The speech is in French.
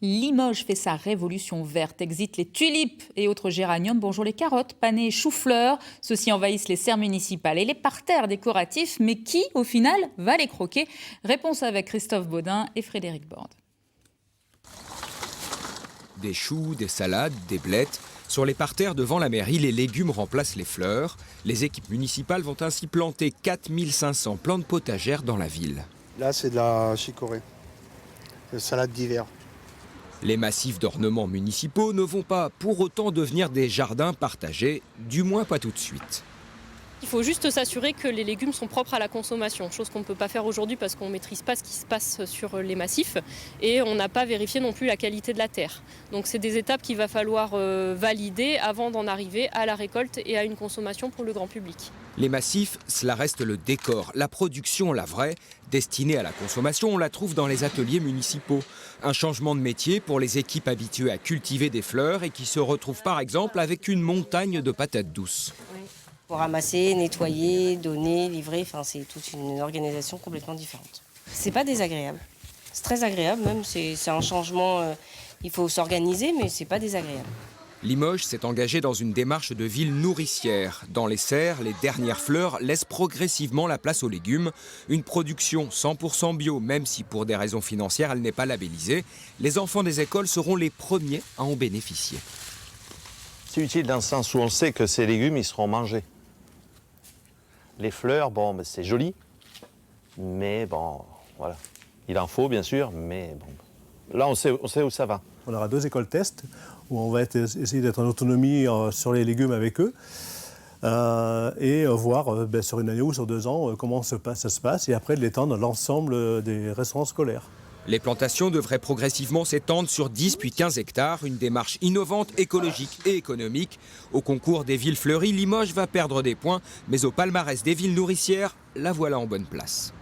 Limoges fait sa révolution verte, exit les tulipes et autres géraniums. Bonjour les carottes, panais, choux-fleurs. Ceux-ci envahissent les serres municipales et les parterres décoratifs. Mais qui, au final, va les croquer? Réponse avec Christophe Baudin et Frédéric Borde. Des choux, des salades, des blettes. Sur les parterres devant la mairie, les légumes remplacent les fleurs. Les équipes municipales vont ainsi planter 4500 plantes potagères dans la ville. Là, c'est de la chicorée, de salade d'hiver. Les massifs d'ornements municipaux ne vont pas pour autant devenir des jardins partagés, du moins pas tout de suite. Il faut juste s'assurer que les légumes sont propres à la consommation, chose qu'on ne peut pas faire aujourd'hui parce qu'on ne maîtrise pas ce qui se passe sur les massifs et on n'a pas vérifié non plus la qualité de la terre. Donc c'est des étapes qu'il va falloir valider avant d'en arriver à la récolte et à une consommation pour le grand public. Les massifs, cela reste le décor. La production, la vraie, destinée à la consommation, on la trouve dans les ateliers municipaux. Un changement de métier pour les équipes habituées à cultiver des fleurs et qui se retrouvent par exemple avec une montagne de patates douces. Pour ramasser, nettoyer, donner, livrer, c'est toute une organisation complètement différente. C'est pas désagréable. C'est très agréable même, c'est un changement, il faut s'organiser mais c'est pas désagréable. Limoges s'est engagé dans une démarche de ville nourricière. Dans les serres, les dernières fleurs laissent progressivement la place aux légumes. Une production 100% bio, même si pour des raisons financières, elle n'est pas labellisée. Les enfants des écoles seront les premiers à en bénéficier. C'est utile dans le sens où on sait que ces légumes, ils seront mangés. Les fleurs, c'est joli, mais voilà. Il en faut, bien sûr, mais là, on sait où ça va. On aura 2 écoles tests où on va essayer d'être en autonomie sur les légumes avec eux et voir sur une année ou sur 2 ans comment ça se passe et après de l'étendre à l'ensemble des restaurants scolaires. Les plantations devraient progressivement s'étendre sur 10 puis 15 hectares, une démarche innovante, écologique et économique. Au concours des villes fleuries, Limoges va perdre des points, mais au palmarès des villes nourricières, la voilà en bonne place.